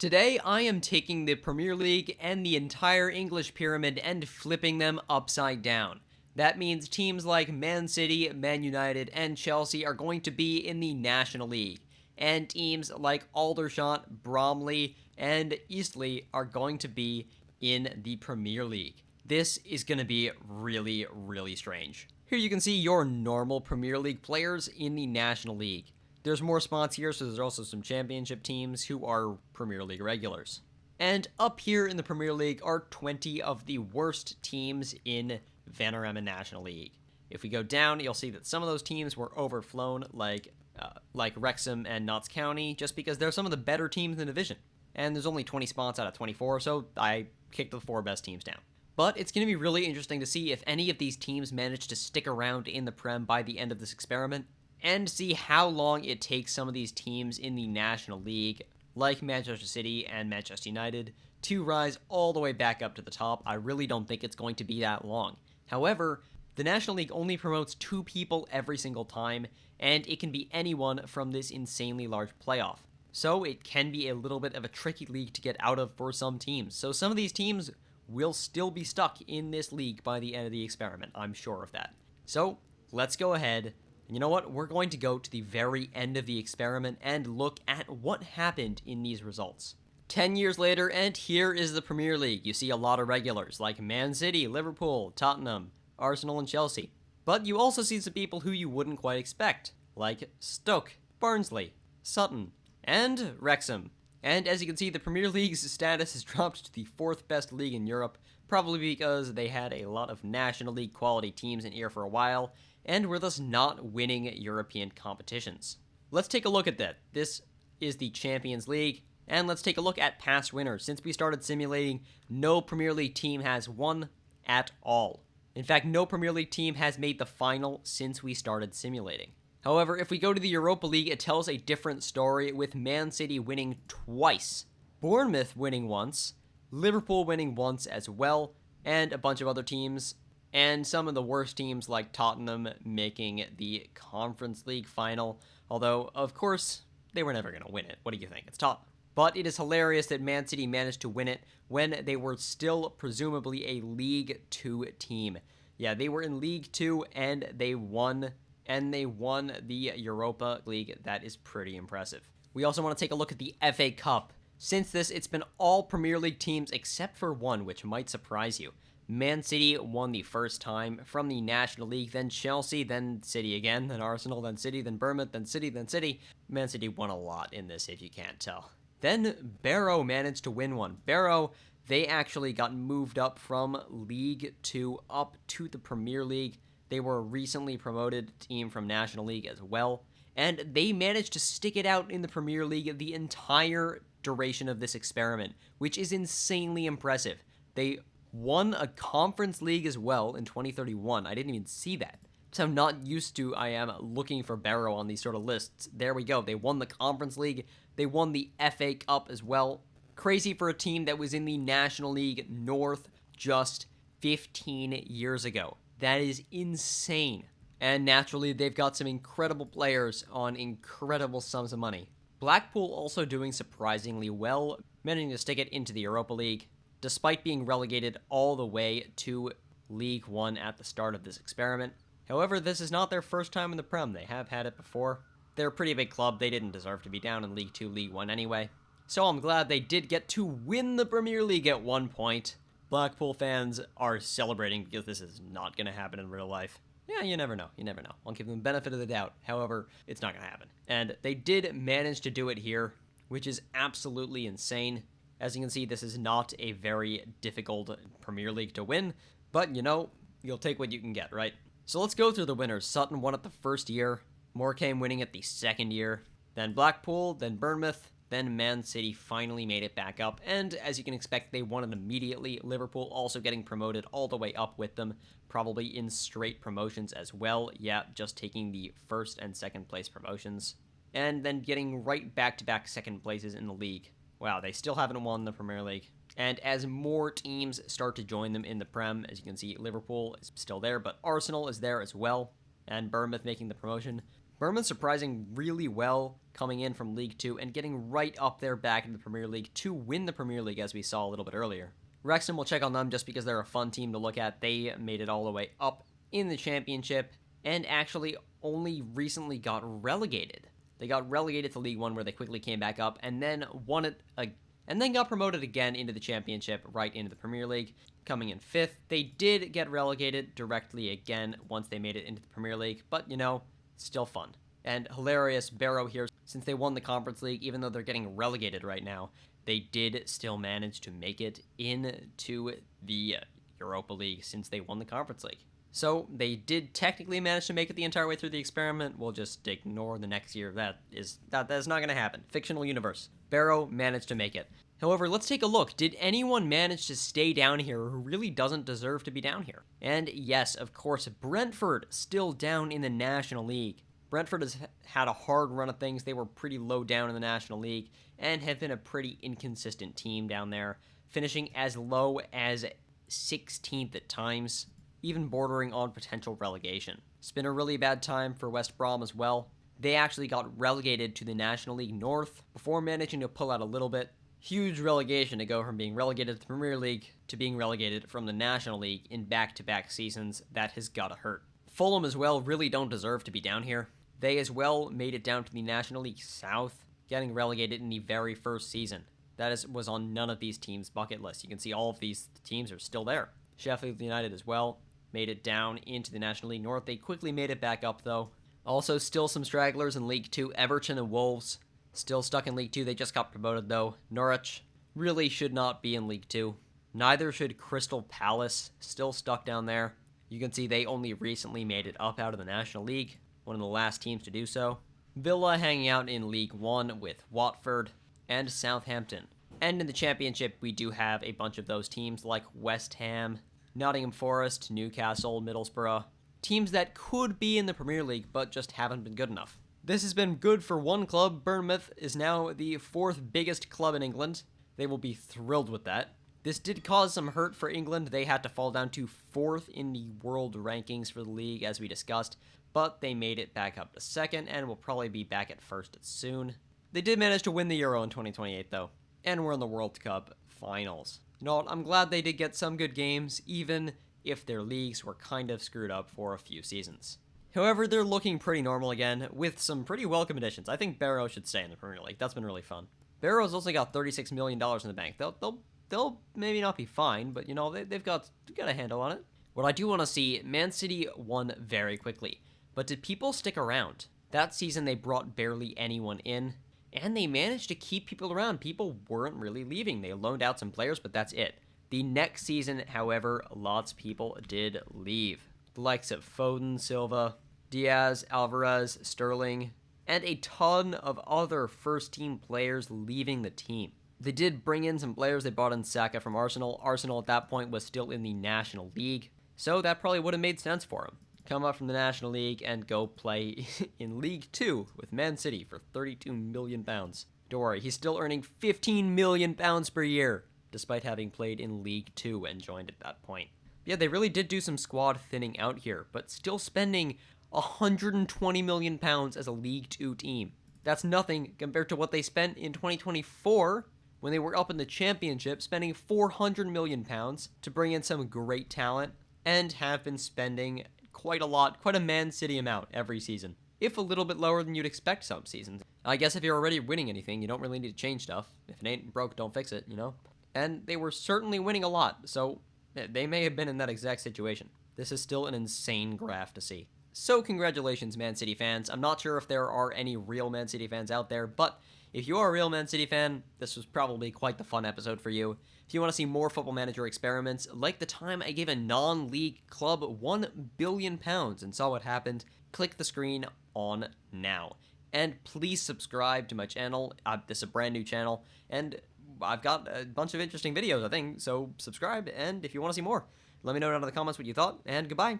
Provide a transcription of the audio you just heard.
Today, I am taking the Premier League and the entire English pyramid and flipping them upside down. That means teams like Man City, Man United, and Chelsea are going to be in the National League, and teams like Aldershot, Bromley, and Eastleigh are going to be in the Premier League. This is going to be really, really strange. Here you can see your normal Premier League players in the National League. There's more spots here, so there's also some championship teams who are Premier League regulars. And up here in the Premier League are 20 of the worst teams in Vanarama National League. If we go down, you'll see that some of those teams were overflown, like Wrexham and Notts County, just because they're some of the better teams in the division. And there's only 20 spots out of 24, so I kicked the 4 best teams down. But it's going to be really interesting to see if any of these teams manage to stick around in the Prem by the end of this experiment, and see how long it takes some of these teams in the National League, like Manchester City and Manchester United, to rise all the way back up to the top. I really don't think it's going to be that long. However, the National League only promotes 2 people every single time, and it can be anyone from this insanely large playoff. So it can be a little bit of a tricky league to get out of for some teams. So some of these teams will still be stuck in this league by the end of the experiment. I'm sure of that. So let's go ahead. And you know what? We're going to go to the very end of the experiment and look at what happened in these results. 10 years later, and here is the Premier League. You see a lot of regulars like Man City, Liverpool, Tottenham, Arsenal, and Chelsea. But you also see some people who you wouldn't quite expect, like Stoke, Barnsley, Sutton, and Wrexham. And as you can see, the Premier League's status has dropped to the 4th best league in Europe, probably because they had a lot of National League quality teams in here for a while, and were thus not winning European competitions. Let's take a look at that. This is the Champions League, and let's take a look at past winners. Since we started simulating, no Premier League team has won at all. In fact, no Premier League team has made the final since we started simulating. However, if we go to the Europa League, it tells a different story, with Man City winning twice, Bournemouth winning once, Liverpool winning once as well, and a bunch of other teams, and some of the worst teams like Tottenham making the Conference League final, although, of course, they were never going to win it. What do you think? It's Tottenham. But it is hilarious that Man City managed to win it when they were still presumably a League 2 team. Yeah, they were in League 2 and they won the Europa League. That is pretty impressive. We also want to take a look at the FA Cup. Since this, it's been all Premier League teams except for one, which might surprise you. Man City won the first time from the National League, then Chelsea, then City again, then Arsenal, then City, then Bournemouth, then City, then City. Man City won a lot in this, if you can't tell. Then Barrow managed to win one. Barrow, they actually got moved up from League 2 up to the Premier League. They were a recently promoted team from National League as well, and they managed to stick it out in the Premier League the entire duration of this experiment, which is insanely impressive. They won a Conference League as well in 2031. I didn't even see that. That's how not used to I am looking for Barrow on these sort of lists. There we go. They won the Conference League. They won the FA Cup as well. Crazy for a team that was in the National League North just 15 years ago. That is insane. And naturally, they've got some incredible players on incredible sums of money. Blackpool also doing surprisingly well, managing to stick it into the Europa League, despite being relegated all the way to League 1 at the start of this experiment. However, this is not their first time in the Prem. They have had it before. They're a pretty big club. They didn't deserve to be down in League 2, League 1 anyway. So I'm glad they did get to win the Premier League at one point. Blackpool fans are celebrating because this is not going to happen in real life. Yeah, you never know. You never know. I'll give them the benefit of the doubt. However, it's not going to happen. And they did manage to do it here, which is absolutely insane. As you can see, this is not a very difficult Premier League to win, but you know, you'll take what you can get, right? So let's go through the winners. Sutton won it the first year, Morecambe winning it the second year, then Blackpool, then Bournemouth, then Man City finally made it back up, and as you can expect, they won it immediately. Liverpool also getting promoted all the way up with them, probably in straight promotions as well. Yeah, just taking the first and second place promotions, and then getting right back-to-back second places in the league. Wow, they still haven't won the Premier League. And as more teams start to join them in the Prem, as you can see, Liverpool is still there, but Arsenal is there as well, and Bournemouth making the promotion. Bournemouth surprising really well coming in from League 2 and getting right up there back in the Premier League to win the Premier League, as we saw a little bit earlier. Wrexham, will check on them just because they're a fun team to look at. They made it all the way up in the Championship and actually only recently got relegated. They got relegated to League 1 where they quickly came back up and then won it and then got promoted again into the Championship, right into the Premier League, coming in 5th. They did get relegated directly again once they made it into the Premier League, but still fun. And hilarious, Barrow here, since they won the Conference League, even though they're getting relegated right now, they did still manage to make it into the Europa League since they won the Conference League. So they did technically manage to make it the entire way through the experiment. We'll just ignore the next year. That is not going to happen. Fictional universe. Barrow managed to make it. However, let's take a look. Did anyone manage to stay down here who really doesn't deserve to be down here? And yes, of course, Brentford still down in the National League. Brentford has had a hard run of things. They were pretty low down in the National League and have been a pretty inconsistent team down there, finishing as low as 16th at times, even bordering on potential relegation. It's been a really bad time for West Brom as well. They actually got relegated to the National League North before managing to pull out a little bit. Huge relegation to go from being relegated to the Premier League to being relegated from the National League in back-to-back seasons. That has gotta hurt. Fulham as well really don't deserve to be down here. They as well made it down to the National League South, getting relegated in the very first season. That was on none of these teams' bucket lists. You can see all of these teams are still there. Sheffield United as well made it down into the National League North. They quickly made it back up though. Also, still some stragglers in League 2. Everton and Wolves still stuck in League 2. They just got promoted though. Norwich really should not be in League 2. Neither should Crystal Palace, still stuck down there. You can see they only recently made it up out of the National League, one of the last teams to do so. Villa hanging out in League 1 with Watford and Southampton. And in the Championship, we do have a bunch of those teams like West Ham, Nottingham Forest, Newcastle, Middlesbrough. Teams that could be in the Premier League, but just haven't been good enough. This has been good for one club. Bournemouth is now the 4th biggest club in England. They will be thrilled with that. This did cause some hurt for England. They had to fall down to 4th in the world rankings for the league, as we discussed, but they made it back up to 2nd and will probably be back at 1st soon. They did manage to win the Euro in 2028, though, and we're in the World Cup finals. I'm glad they did get some good games, even if their leagues were kind of screwed up for a few seasons. However, they're looking pretty normal again, with some pretty welcome additions. I think Barrow should stay in the Premier League. That's been really fun. Barrow's also got $36 million in the bank. They'll maybe not be fine, but they've got a handle on it. What I do want to see, Man City won very quickly, but did people stick around? That season they brought barely anyone in, and they managed to keep people around. People weren't really leaving. They loaned out some players, but that's it. The next season, however, lots of people did leave. The likes of Foden, Silva, Diaz, Alvarez, Sterling, and a ton of other first-team players leaving the team. They did bring in some players. They brought in Saka from Arsenal. Arsenal at that point was still in the National League, so that probably would have made sense for him. Come up from the National League and go play in League 2 with Man City for £32 million. Don't worry, he's still earning £15 million per year, despite having played in League 2 and joined at that point. Yeah, they really did do some squad thinning out here, but still spending £120 million as a League 2 team. That's nothing compared to what they spent in 2024 when they were up in the Championship, spending £400 million to bring in some great talent, and have been spending quite a Man City amount every season, if a little bit lower than you'd expect some seasons. I guess if you're already winning anything, you don't really need to change stuff. If it ain't broke, don't fix it, And they were certainly winning a lot, so they may have been in that exact situation. This is still an insane graph to see. So congratulations, Man City fans. I'm not sure if there are any real Man City fans out there, but if you are a real Man City fan, this was probably quite the fun episode for you. If you want to see more Football Manager experiments, like the time I gave a non-league club £1 billion and saw what happened, click the screen on now. And please subscribe to my channel. This is a brand new channel, and I've got a bunch of interesting videos, I think, so subscribe, and if you want to see more, let me know down in the comments what you thought, and goodbye.